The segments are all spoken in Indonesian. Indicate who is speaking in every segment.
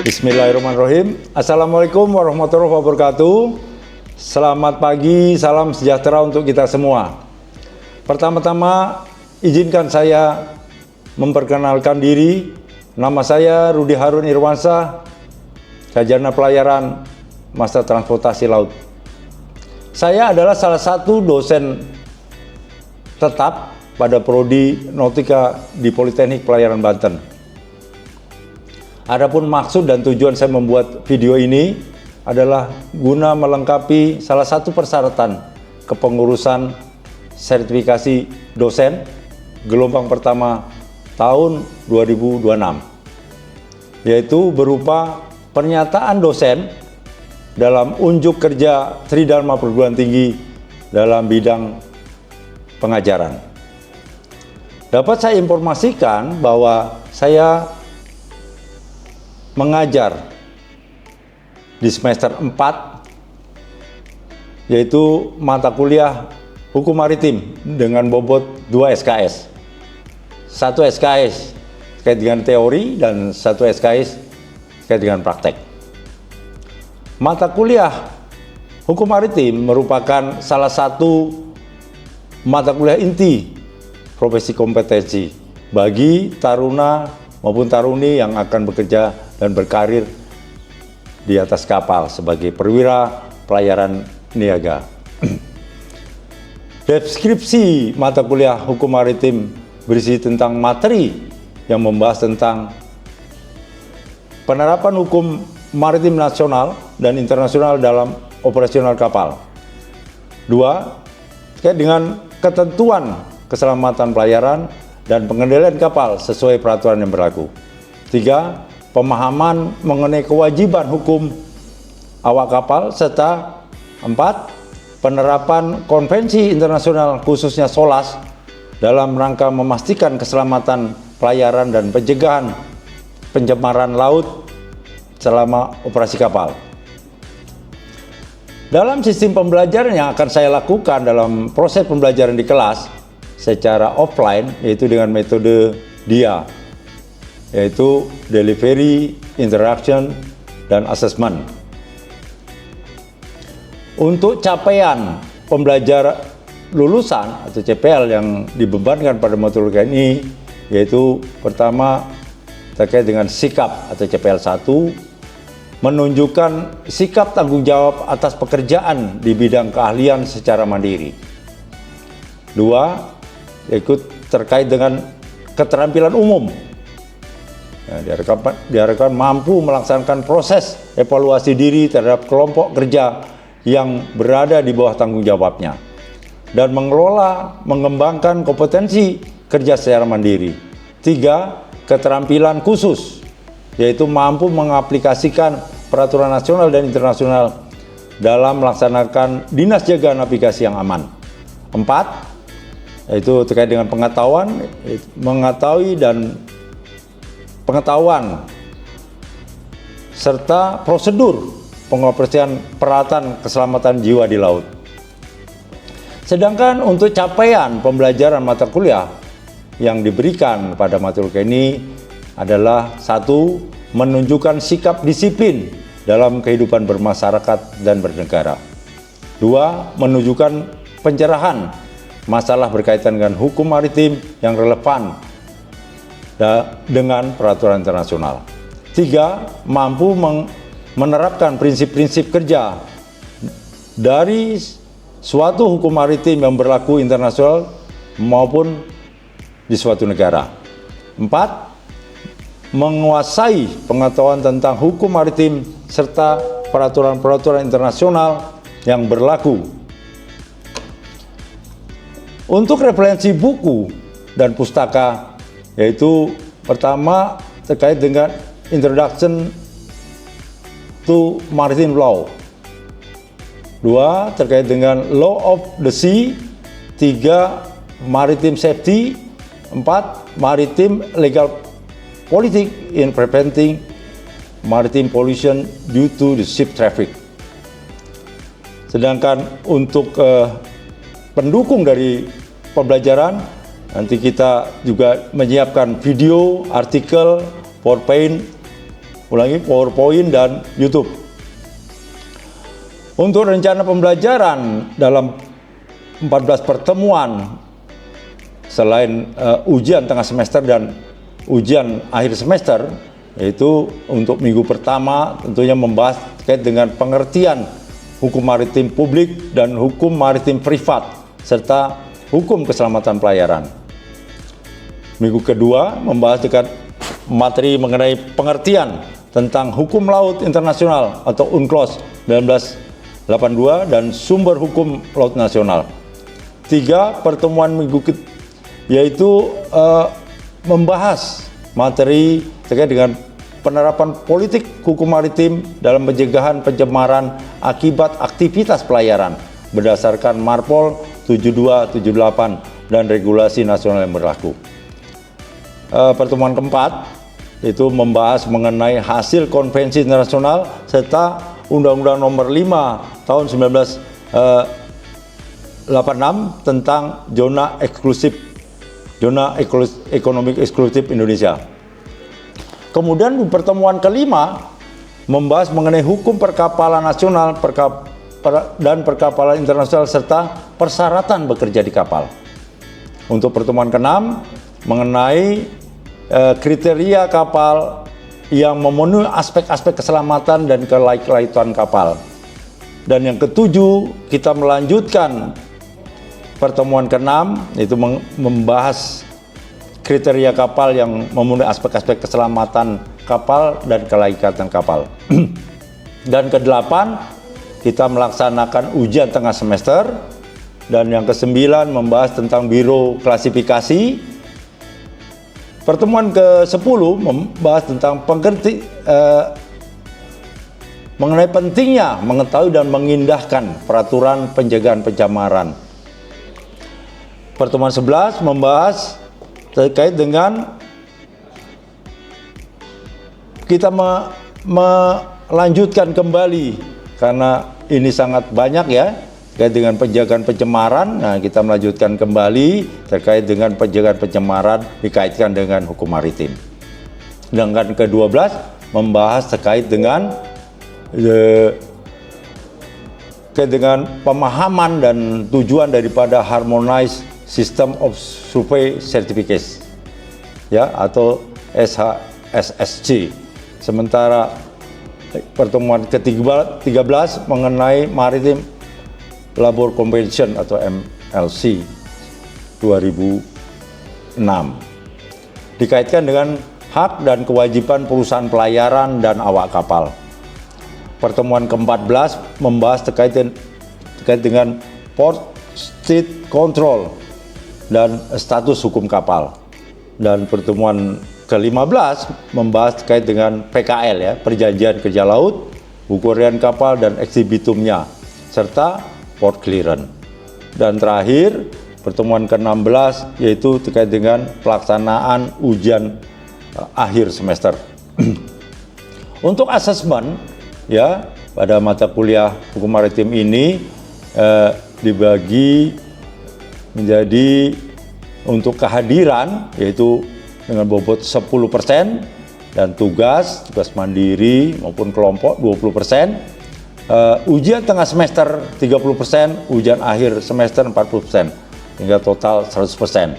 Speaker 1: Bismillahirrahmanirrahim. Assalamualaikum warahmatullahi wabarakatuh. Selamat pagi, salam sejahtera untuk kita semua. Pertama-tama, izinkan saya memperkenalkan diri. Nama saya Rudi Harun Irwansyah, Sarjana Pelayaran Master Transportasi Laut. Saya adalah salah satu dosen tetap pada Prodi Nautika di Politeknik Pelayaran Banten. Adapun maksud dan tujuan saya membuat video ini adalah guna melengkapi salah satu persyaratan kepengurusan sertifikasi dosen gelombang pertama tahun 2026, yaitu berupa pernyataan dosen dalam unjuk kerja Tridharma Perguruan Tinggi dalam bidang pengajaran. Dapat saya informasikan bahwa saya mengajar di semester 4, yaitu mata kuliah Hukum Maritim dengan bobot 2 SKS. 1 SKS terkait dengan teori dan 1 SKS terkait dengan praktek. Mata kuliah Hukum Maritim merupakan salah satu mata kuliah inti profesi kompetensi bagi taruna maupun taruni yang akan bekerja dan berkarir di atas kapal sebagai perwira pelayaran niaga. Deskripsi mata kuliah Hukum Maritim berisi tentang materi yang membahas tentang penerapan hukum maritim nasional dan internasional dalam operasional kapal. 2. Terkait dengan ketentuan keselamatan pelayaran dan pengendalian kapal sesuai peraturan yang berlaku. 3. Pemahaman mengenai kewajiban hukum awak kapal, serta 4. Penerapan konvensi internasional khususnya SOLAS dalam rangka memastikan keselamatan pelayaran dan pencegahan pencemaran laut selama operasi kapal. Dalam sistem pembelajaran yang akan saya lakukan dalam proses pembelajaran di kelas secara offline, yaitu dengan metode DIA, yaitu Delivery, Interaction, dan Assessment. Untuk capaian pembelajar lulusan atau CPL yang dibebankan pada matkul ini, yaitu pertama terkait dengan sikap atau CPL 1, menunjukkan sikap tanggung jawab atas pekerjaan di bidang keahlian secara mandiri. 2, ikut terkait dengan keterampilan umum. Diharapkan mampu melaksanakan proses evaluasi diri terhadap kelompok kerja yang berada di bawah tanggung jawabnya dan mengelola, mengembangkan kompetensi kerja secara mandiri. 3. Keterampilan khusus, yaitu mampu mengaplikasikan peraturan nasional dan internasional dalam melaksanakan dinas jaga navigasi yang aman. 4. Yaitu terkait dengan pengetahuan, pengetahuan serta prosedur pengoperasian peralatan keselamatan jiwa di laut. Sedangkan untuk capaian pembelajaran mata kuliah yang diberikan pada mata kuliah ini adalah 1. Menunjukkan sikap disiplin dalam kehidupan bermasyarakat dan bernegara. 2. Menunjukkan pencerahan masalah berkaitan dengan hukum maritim yang relevan dengan peraturan internasional. 3. Mampu menerapkan prinsip-prinsip kerja dari suatu hukum maritim yang berlaku internasional maupun di suatu negara. 4. Menguasai pengetahuan tentang hukum maritim serta peraturan-peraturan internasional yang berlaku. Untuk referensi buku dan pustaka, yaitu pertama terkait dengan Introduction to Maritime Law. 2. Terkait dengan Law of the Sea. 3. Maritime Safety. 4. Maritime Legal Politics in Preventing Maritime Pollution due to the Ship Traffic. Sedangkan untuk pendukung dari pembelajaran, nanti kita juga menyiapkan video, artikel, PowerPoint ulangi, PowerPoint dan YouTube. Untuk rencana pembelajaran dalam 14 pertemuan selain ujian tengah semester dan ujian akhir semester, yaitu untuk minggu pertama tentunya membahas terkait dengan pengertian hukum maritim publik dan hukum maritim privat serta hukum keselamatan pelayaran. Minggu kedua membahas dekat materi mengenai pengertian tentang hukum laut internasional atau UNCLOS 1982 dan sumber hukum laut nasional. 3 pertemuan minggu yaitu membahas materi terkait dengan penerapan politik hukum maritim dalam pencegahan pencemaran akibat aktivitas pelayaran berdasarkan Marpol 72, 78 dan regulasi nasional yang berlaku. Pertemuan keempat itu membahas mengenai hasil konvensi internasional serta Undang-Undang Nomor 5 tahun 1986 tentang zona ekonomi eksklusif Indonesia. Kemudian di pertemuan kelima membahas mengenai hukum perkapalan nasional dan perkapalan internasional serta persyaratan bekerja di kapal. Untuk pertemuan keenam mengenai kriteria kapal yang memenuhi aspek-aspek keselamatan dan kelaikan kapal. Dan yang ketujuh, kita melanjutkan pertemuan keenam, yaitu membahas kriteria kapal yang memenuhi aspek-aspek keselamatan kapal dan kelaikan kapal. Dan kedelapan, kita melaksanakan ujian tengah semester. Dan yang kesembilan membahas tentang biro klasifikasi. Pertemuan ke-10 membahas tentang mengenai pentingnya mengetahui dan mengindahkan peraturan pencegahan pencemaran. Pertemuan 11 membahas terkait dengan kita melanjutkan kembali, karena ini sangat banyak ya, terkait dengan pencegahan pencemaran. Nah, kita melanjutkan kembali terkait dengan pencegahan pencemaran dikaitkan dengan hukum maritim. Sedangkan ke-12 membahas terkait dengan pemahaman dan tujuan daripada Harmonized System of Survey Certificates, ya, atau SSC. Sementara pertemuan ke-13 mengenai Maritime Labour Convention atau MLC 2006 dikaitkan dengan hak dan kewajiban perusahaan pelayaran dan awak kapal. Pertemuan ke-14 membahas terkait dengan Port State Control dan status hukum kapal. Dan pertemuan ke-15 membahas terkait dengan PKL, ya, perjanjian kerja laut, ukuran kapal dan eksibitumnya, serta port clearance. Dan terakhir, pertemuan ke-16 yaitu terkait dengan pelaksanaan ujian akhir semester. Untuk asesmen, ya, pada mata kuliah hukum maritim ini dibagi menjadi untuk kehadiran yaitu dengan bobot 10% dan tugas mandiri maupun kelompok 20%. Ujian tengah semester 30%, ujian akhir semester 40%, hingga total 100%.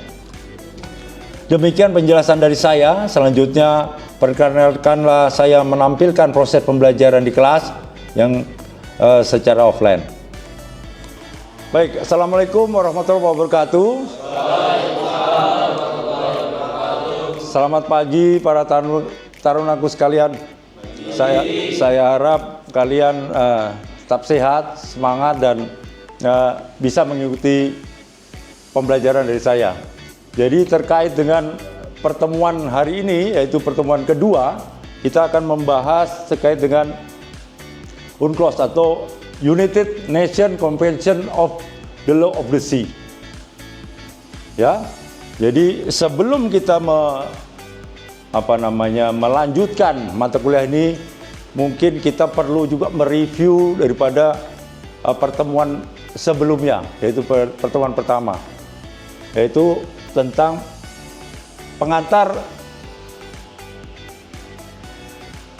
Speaker 1: Demikian penjelasan dari saya. Selanjutnya, perkenalkanlah saya menampilkan proses pembelajaran di kelas yang secara offline. Baik, Assalamualaikum warahmatullahi wabarakatuh. Selamat pagi para tarunaku sekalian. Saya harap kalian tetap sehat, semangat, dan bisa mengikuti pembelajaran dari saya. Jadi terkait dengan pertemuan hari ini, yaitu pertemuan kedua, kita akan membahas terkait dengan UNCLOS atau United Nations Convention of the Law of the Sea. Ya, jadi sebelum kita melanjutkan mata kuliah ini, mungkin kita perlu juga mereview daripada pertemuan sebelumnya, yaitu pertemuan pertama, yaitu tentang pengantar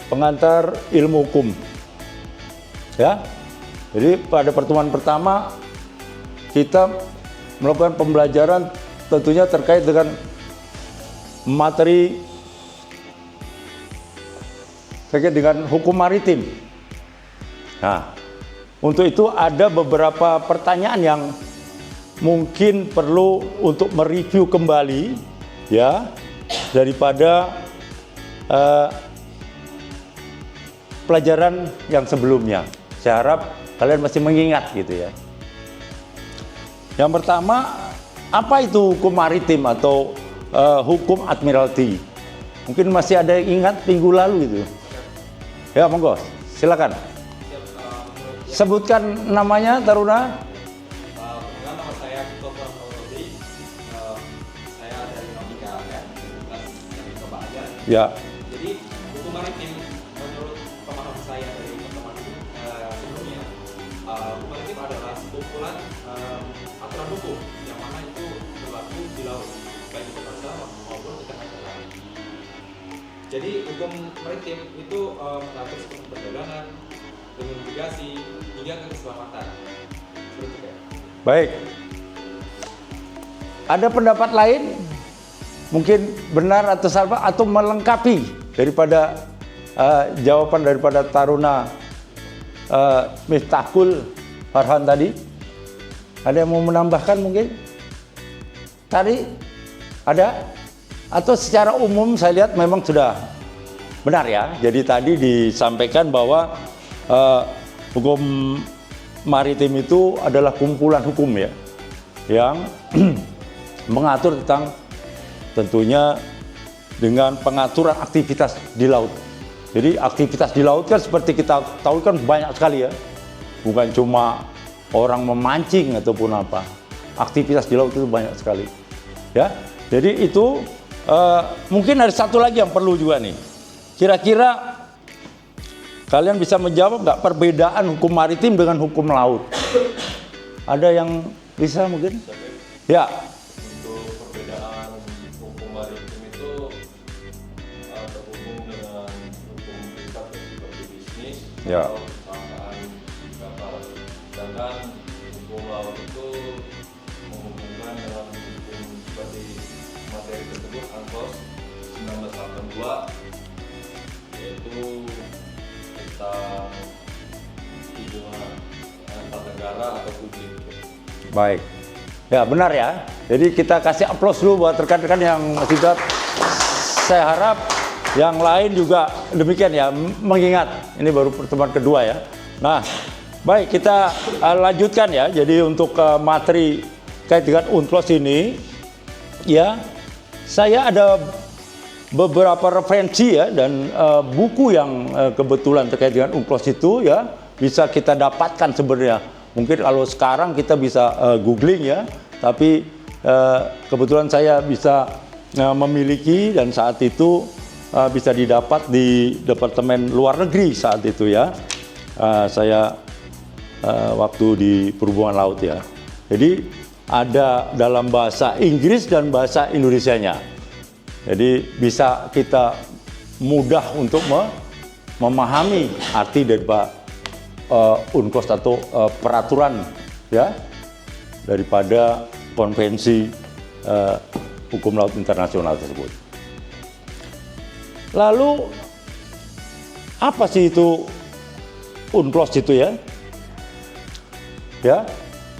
Speaker 1: pengantar ilmu hukum. Ya. Jadi pada pertemuan pertama kita melakukan pembelajaran tentunya terkait dengan materi terkait dengan hukum maritim. Nah, untuk itu ada beberapa pertanyaan yang mungkin perlu untuk mereview kembali ya daripada pelajaran yang sebelumnya. Saya harap kalian masih mengingat gitu ya. Yang pertama, apa itu hukum maritim atau hukum admiralty? Mungkin masih ada yang ingat minggu lalu itu. Ya, monggo, silakan. Sebutkan namanya, Taruna.
Speaker 2: Nama saya Christopher Maulodi. Saya dari Nomika ya, dari Coba aja.
Speaker 1: Ya.
Speaker 2: Jadi hukum maritim menurut pemahaman saya dari teman-teman sebelumnya, hukum maritim adalah kumpulan aturan hukum yang mana itu berlaku di laut, baik itu internasional maupun internasional. Jadi hukum maritim itu mengatur seperti perdagangan, mitigasi hingga ke keselamatan. Seperti itu.
Speaker 1: Baik. Ada pendapat lain? Mungkin benar atau salah atau melengkapi daripada jawaban daripada Taruna Miftahul Farhan tadi? Ada yang mau menambahkan mungkin? Tadi ada? Atau secara umum saya lihat memang sudah benar ya. Jadi tadi disampaikan bahwa hukum maritim itu adalah kumpulan hukum ya yang mengatur tentang tentunya dengan pengaturan aktivitas di laut. Jadi aktivitas di laut kan seperti kita tahu kan banyak sekali ya. Bukan cuma orang memancing ataupun apa. Aktivitas di laut itu banyak sekali. Ya. Jadi itu mungkin ada satu lagi yang perlu juga nih. Kira-kira kalian bisa menjawab nggak perbedaan hukum maritim dengan hukum laut? Ada yang bisa mungkin? Ya.
Speaker 3: Untuk perbedaan hukum maritim itu terhubung dengan hukum privat seperti bisnis
Speaker 1: Ya.
Speaker 3: atau perusahaan kapal. Sedangkan hukum laut itu menghubungkan dengan hukum seperti materi tersebut UNCLOS 1982 yaitu tentang hubungan antar negara atau publik.
Speaker 1: Baik. Ya benar ya. Jadi kita kasih aplaus dulu buat rekan-rekan yang sudah. Saya harap yang lain juga demikian ya, mengingat ini baru pertemuan kedua ya. Nah, baik kita lanjutkan ya. Jadi untuk materi kait dengan UNCLOS ini ya, saya ada beberapa referensi ya dan buku yang kebetulan terkait dengan UNCLOS itu ya bisa kita dapatkan sebenarnya. Mungkin kalau sekarang kita bisa googling ya, tapi kebetulan saya bisa memiliki dan saat itu bisa didapat di Departemen Luar Negeri saat itu ya. Saya waktu di Perhubungan Laut ya. Jadi ada dalam bahasa Inggris dan bahasa Indonesianya. Jadi bisa kita mudah untuk memahami arti daripada UNCLOS atau peraturan ya daripada konvensi hukum laut internasional tersebut. Lalu apa sih itu UNCLOS itu ya? Ya,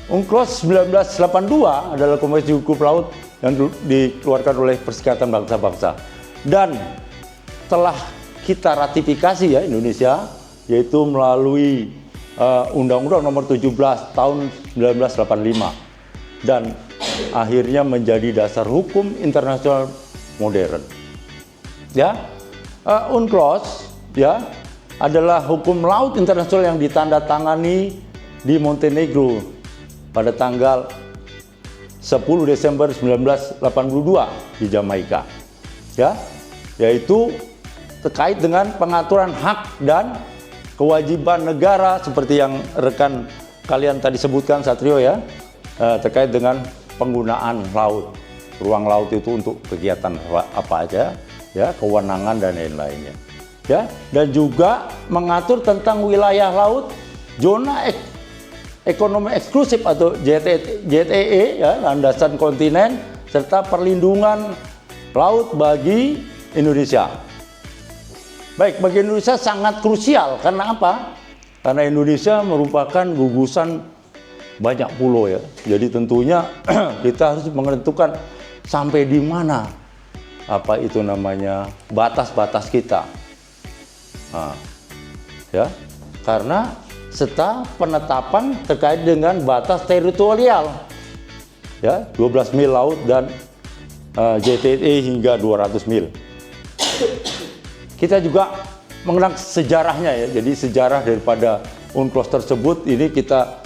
Speaker 1: UNCLOS 1982 adalah konvensi hukum laut yang dikeluarkan oleh Perserikatan Bangsa-Bangsa dan telah kita ratifikasi ya Indonesia, yaitu melalui Undang-Undang Nomor 17 Tahun 1985 dan akhirnya menjadi dasar hukum internasional modern. Ya, UNCLOS ya adalah hukum laut internasional yang ditandatangani di Montenegro pada tanggal 10 Desember 1982 di Jamaika. Ya, yaitu terkait dengan pengaturan hak dan kewajiban negara seperti yang rekan kalian tadi sebutkan Satrio ya, terkait dengan penggunaan laut, ruang laut itu untuk kegiatan apa aja ya, kewenangan dan lain-lainnya. ya, dan juga mengatur tentang wilayah laut, zona ekonomi eksklusif atau ZEE, ya, landasan kontinen, serta perlindungan laut bagi Indonesia. Baik, bagi Indonesia sangat krusial. Karena apa? Karena Indonesia merupakan gugusan banyak pulau, ya. Jadi tentunya kita harus menentukan sampai di mana apa itu namanya batas-batas kita. Nah, ya, karena serta penetapan terkait dengan batas teritorial, ya, 12 mil laut dan ZEE hingga 200 mil. Kita juga mengenang sejarahnya, ya. Jadi sejarah daripada UNCLOS tersebut ini kita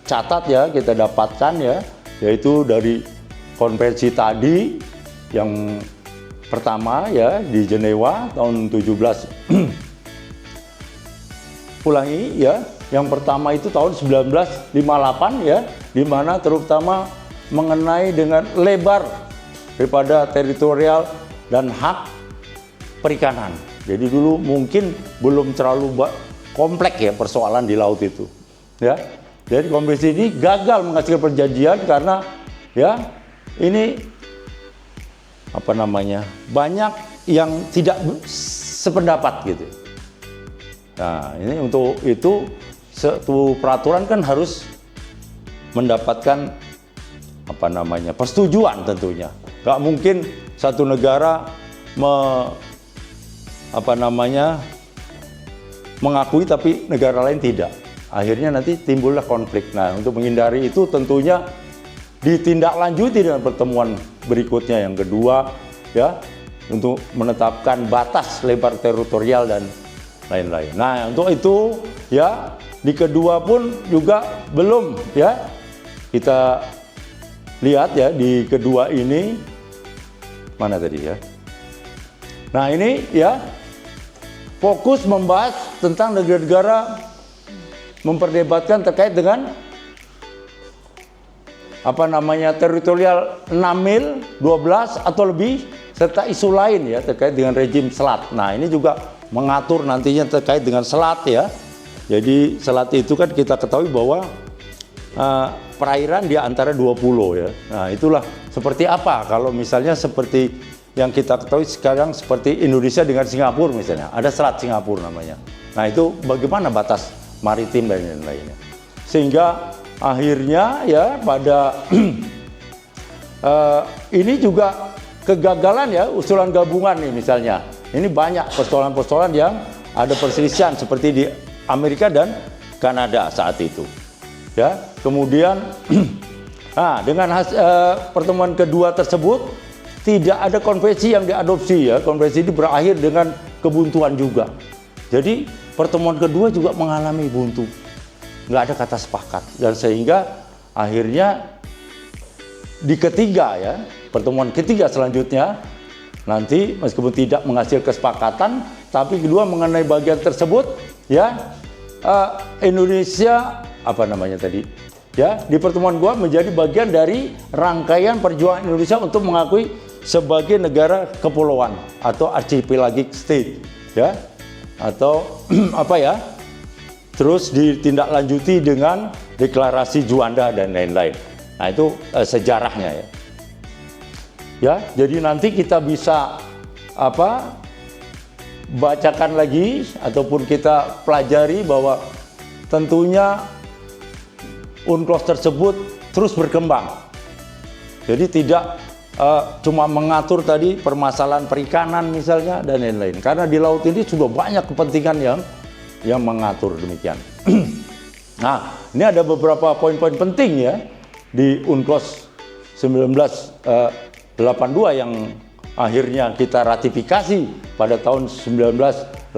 Speaker 1: catat, ya, kita dapatkan, ya, yaitu dari konvensi tadi yang pertama, ya, di Jenewa tahun 17 ulangi, ya, yang pertama itu tahun 1958, ya, di mana terutama mengenai dengan lebar daripada teritorial dan hak perikanan. Jadi dulu mungkin belum terlalu kompleks, ya, persoalan di laut itu, ya. Jadi konvensi ini gagal menghasilkan perjanjian karena, ya, ini apa namanya, banyak yang tidak sependapat gitu. Nah, ini untuk itu satu peraturan kan harus mendapatkan apa namanya persetujuan tentunya. Gak mungkin satu negara mengakui tapi negara lain tidak. Akhirnya nanti timbullah konflik. Nah, untuk menghindari itu tentunya ditindaklanjuti dengan pertemuan berikutnya yang kedua, ya, untuk menetapkan batas lebar teritorial dan lain-lain. Nah, untuk itu, ya, di kedua pun juga belum, ya, kita lihat, ya, di kedua ini mana tadi, ya. Nah, ini, ya, fokus membahas tentang negara-negara memperdebatkan terkait dengan apa namanya teritorial 6 mil, 12 atau lebih, serta isu lain, ya, terkait dengan rejim selat. Nah, ini juga mengatur nantinya terkait dengan selat, ya. Jadi selat itu kan kita ketahui bahwa perairan di antara 2 pulau, ya. Nah, itulah seperti apa kalau misalnya seperti yang kita ketahui sekarang seperti Indonesia dengan Singapura misalnya, ada selat Singapura namanya. Nah, itu bagaimana batas maritim dan lain-lainnya. Sehingga akhirnya, ya, pada ini juga kegagalan, ya, usulan gabungan nih misalnya. Ini banyak persoalan-persoalan yang ada perselisihan seperti di Amerika dan Kanada saat itu, ya. Kemudian dengan pertemuan kedua tersebut tidak ada konvensi yang diadopsi, ya. Konvensi ini berakhir dengan kebuntuan juga. Jadi pertemuan kedua juga mengalami buntu. Nggak ada kata sepakat, dan sehingga akhirnya di ketiga, ya, pertemuan ketiga selanjutnya nanti meskipun tidak menghasilkan kesepakatan, tapi kedua mengenai bagian tersebut, ya, Indonesia apa namanya tadi, ya, di pertemuan gua menjadi bagian dari rangkaian perjuangan Indonesia untuk mengakui sebagai negara kepulauan atau archipelagic state, ya, atau apa, ya. Terus ditindaklanjuti dengan deklarasi Juanda dan lain-lain. Nah, itu sejarahnya, ya. Ya, jadi nanti kita bisa apa? Bacakan lagi ataupun kita pelajari bahwa tentunya UNCLOS tersebut terus berkembang. Jadi tidak cuma mengatur tadi permasalahan perikanan misalnya dan lain-lain. Karena di laut ini sudah banyak kepentingan yang mengatur demikian. Nah, ini ada beberapa poin-poin penting, ya, di UNCLOS 1982 yang akhirnya kita ratifikasi pada tahun 1985,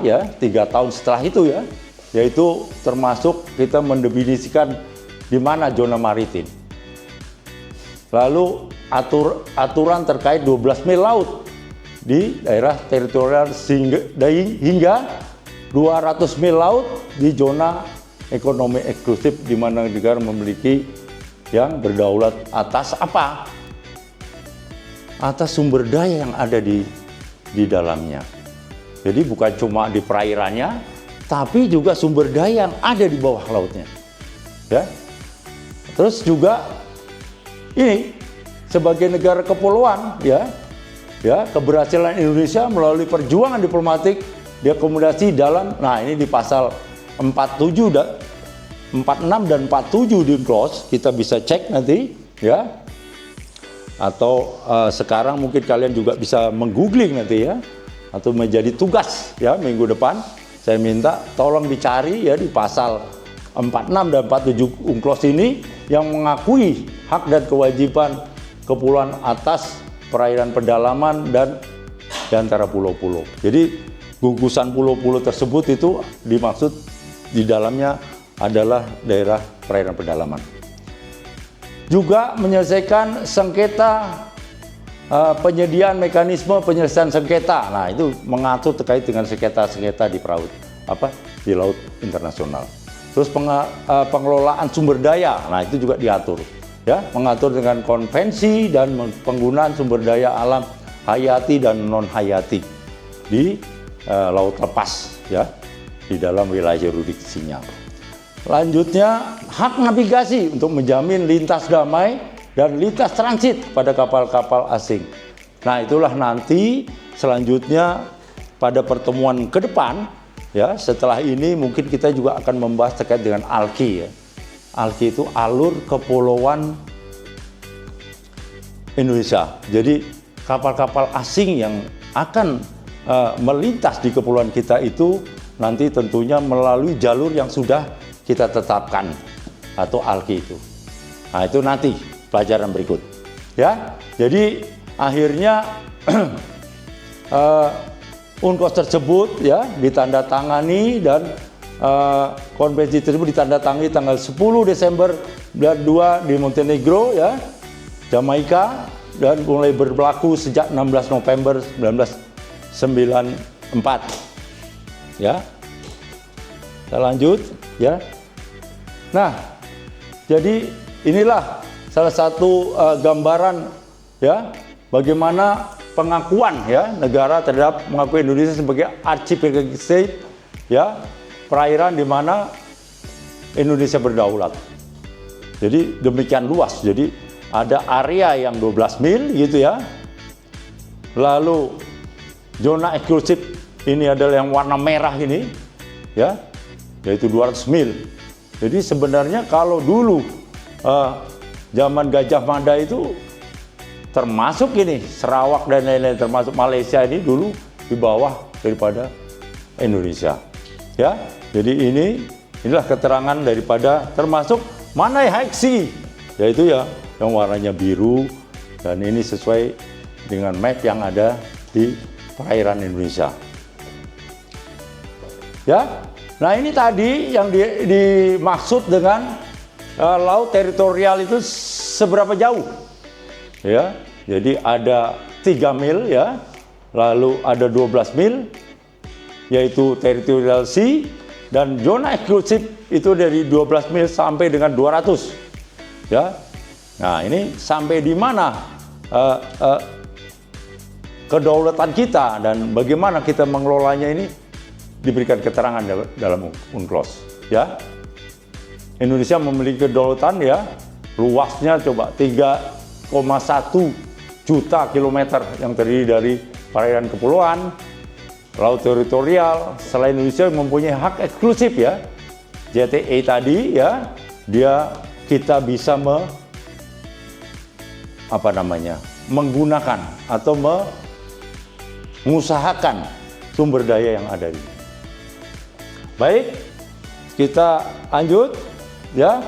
Speaker 1: ya, 3 tahun setelah itu, ya, yaitu termasuk kita mendefinisikan di mana zona maritim. Lalu aturan terkait 12 mil laut di daerah teritorial hingga 200 mil laut di zona ekonomi eksklusif, di mana negara memiliki yang berdaulat atas apa? Atas sumber daya yang ada di di dalamnya. Jadi bukan cuma di perairannya, tapi juga sumber daya yang ada di bawah lautnya. Ya. Terus juga ini sebagai negara kepulauan, ya, keberhasilan Indonesia melalui perjuangan diplomatik diakomodasi dalam, nah ini di pasal 46 dan 47 di UNCLOS, kita bisa cek nanti, ya. Atau sekarang mungkin kalian juga bisa menggoogling nanti ya, atau menjadi tugas ya minggu depan. Saya minta tolong dicari ya di pasal 46 dan 47 UNCLOS ini yang mengakui hak dan kewajiban kepulauan atas perairan pedalaman dan di antara pulau-pulau. Jadi gugusan pulau-pulau tersebut itu dimaksud di dalamnya adalah daerah perairan pedalaman. Juga menyelesaikan sengketa, penyediaan mekanisme penyelesaian sengketa. Nah, itu mengatur terkait dengan sengketa-sengketa di laut internasional. Terus pengelolaan sumber daya. Nah, itu juga diatur. Ya, mengatur dengan konvensi dan penggunaan sumber daya alam hayati dan non hayati di laut lepas ya, di dalam wilayah jurisdiksinya. Lanjutnya, hak navigasi untuk menjamin lintas damai dan lintas transit pada kapal-kapal asing. Nah, itulah nanti selanjutnya pada pertemuan ke depan, ya, setelah ini mungkin kita juga akan membahas terkait dengan ALKI ya. ALKI itu alur kepulauan Indonesia. Jadi kapal-kapal asing yang akan melintas di kepulauan kita itu nanti tentunya melalui jalur yang sudah kita tetapkan atau ALKI itu. Nah, itu nanti pelajaran berikut. Ya, jadi akhirnya UNCLOS tersebut ya ditandatangani dan konvensi tersebut ditandatangani tanggal 10 Desember 2002 di Montenegro ya, Jamaika, dan mulai berlaku sejak 16 November 1994. Ya. Kita lanjut ya. Nah, jadi inilah salah satu gambaran ya bagaimana pengakuan ya negara terhadap mengakui Indonesia sebagai archipelagic state ya, perairan di mana Indonesia berdaulat. Jadi demikian luas. Jadi ada area yang 12 mil gitu ya. Lalu zona eksklusif ini adalah yang warna merah ini ya, yaitu 200 mil. Jadi sebenarnya kalau dulu zaman Gajah Mada itu termasuk ini Sarawak dan lain-lain, termasuk Malaysia ini dulu di bawah daripada Indonesia. Ya, jadi inilah keterangan daripada termasuk Manai Haiksi, yaitu ya yang warnanya biru, dan ini sesuai dengan map yang ada di perairan Indonesia. Ya, nah ini tadi yang dimaksud dengan laut teritorial itu seberapa jauh? Ya, jadi ada 3 mil ya, lalu ada 12 mil, yaitu territorial sea, dan zona eksklusif itu dari 12 mil sampai dengan 200. Ya, nah ini sampai di mana kedaulatan kita dan bagaimana kita mengelolanya ini diberikan keterangan dalam UNCLOS. Ya, Indonesia memiliki kedaulatan ya, luasnya coba 3,1 juta kilometer yang terdiri dari perairan kepulauan, laut teritorial. Selain Indonesia mempunyai hak eksklusif ya, JTE tadi ya, kita bisa menggunakan atau mengusahakan sumber daya yang ada ini. Baik, kita lanjut ya.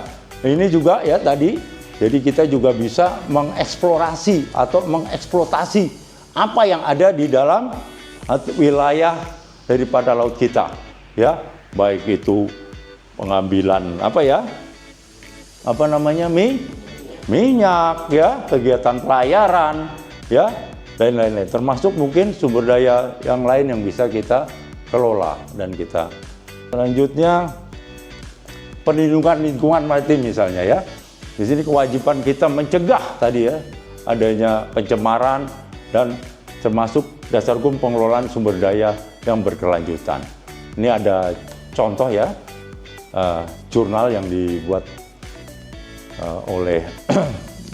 Speaker 1: Ini juga ya tadi, jadi kita juga bisa mengeksplorasi atau mengeksploitasi apa yang ada di dalam wilayah daripada laut kita ya, baik itu pengambilan minyak ya, kegiatan pelayaran ya, dan lain-lain, termasuk mungkin sumber daya yang lain yang bisa kita kelola. Dan kita selanjutnya perlindungan lingkungan maritim misalnya ya. Di sini kewajiban kita mencegah tadi ya adanya pencemaran dan termasuk dasar hukum pengelolaan sumber daya yang berkelanjutan. Ini ada contoh ya, jurnal yang dibuat oleh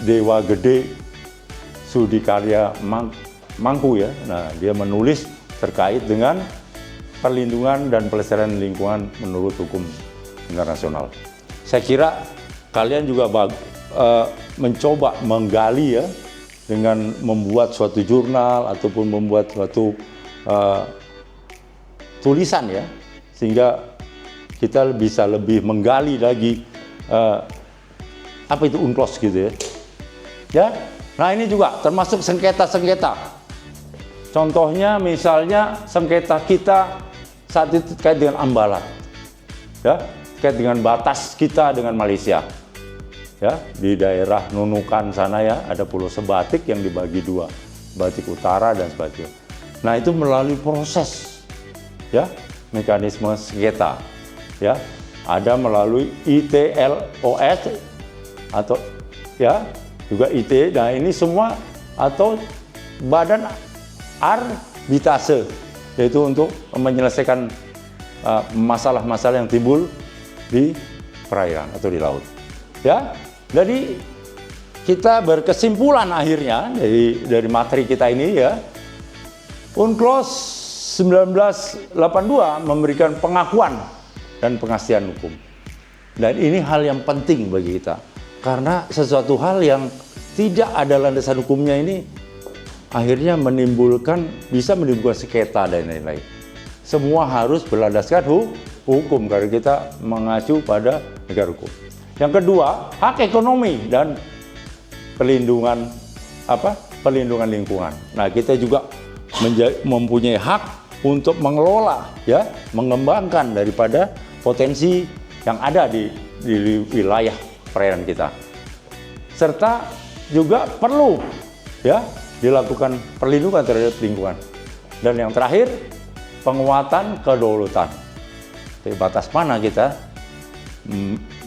Speaker 1: Dewa Gede Sudikarya Mangku ya. Nah, dia menulis terkait dengan perlindungan dan pelestarian lingkungan menurut hukum internasional. Saya kira kalian juga mencoba menggali ya, dengan membuat suatu jurnal ataupun membuat suatu tulisan ya, sehingga kita bisa lebih menggali lagi apa itu UNCLOS gitu ya. Ya, nah ini juga termasuk sengketa-sengketa. Contohnya misalnya sengketa kita saat itu terkait dengan Ambalat, ya, terkait dengan batas kita dengan Malaysia. Ya, di daerah Nunukan sana ya, ada Pulau Sebatik yang dibagi dua, Batik Utara dan sebagainya. Nah, itu melalui proses ya, mekanisme sengketa ya, ada melalui ITLOS atau ya, juga IT. Nah, ini semua atau badan arbitrase, yaitu untuk menyelesaikan masalah-masalah yang timbul di perairan atau di laut. Ya, jadi kita berkesimpulan akhirnya dari materi kita ini ya, UNCLOS 1982 memberikan pengakuan dan pengastian hukum. Dan ini hal yang penting bagi kita, karena sesuatu hal yang tidak ada landasan hukumnya ini akhirnya bisa menimbulkan sengketa dan lain-lain. Semua harus berlandaskan hukum karena kita mengacu pada negara hukum. Yang kedua, hak ekonomi dan perlindungan lingkungan. Nah, kita juga mempunyai hak untuk mengelola ya, mengembangkan daripada potensi yang ada di wilayah perairan kita. Serta juga perlu ya dilakukan perlindungan terhadap lingkungan. Dan yang terakhir, penguatan kedaulatan. Di batas mana kita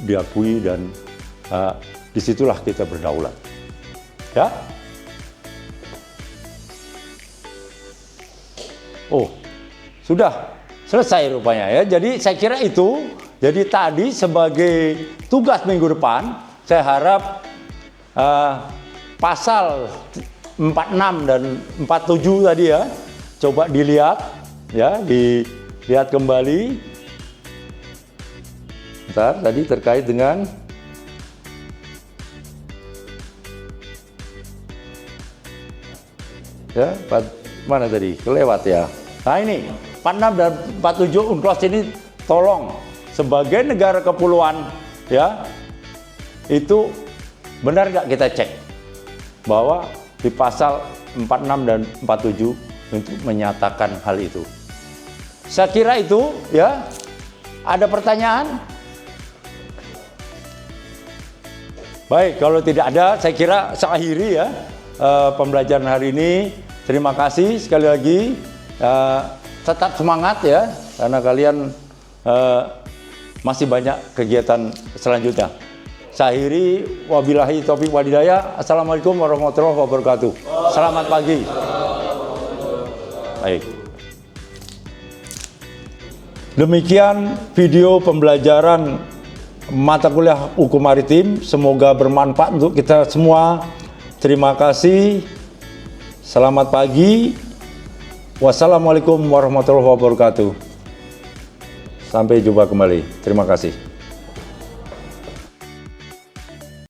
Speaker 1: diakui dan disitulah kita berdaulat. Ya. Oh, sudah selesai rupanya ya. Jadi saya kira itu. Jadi tadi sebagai tugas minggu depan, saya harap pasal 46 dan 47 tadi ya, coba dilihat ya, dilihat kembali. Bentar, tadi terkait dengan ya, mana tadi? Kelewat ya. Nah ini 46 dan 47 UNCLOS ini tolong sebagai negara kepulauan ya, itu benar nggak kita cek bahwa di pasal 46 dan 47 untuk menyatakan hal itu. Saya kira itu ya. Ada pertanyaan? Baik, kalau tidak ada, saya kira saya akhiri ya pembelajaran hari ini. Terima kasih sekali lagi. Tetap semangat ya, karena kalian masih banyak kegiatan selanjutnya. Saya akhiri, wabillahi taufiq wal hidayah. Assalamualaikum warahmatullahi wabarakatuh. Selamat pagi. Baik. Demikian video pembelajaran mata kuliah hukum maritim. Semoga bermanfaat untuk kita semua. Terima kasih. Selamat pagi. Wassalamualaikum warahmatullahi wabarakatuh. Sampai jumpa kembali. Terima kasih.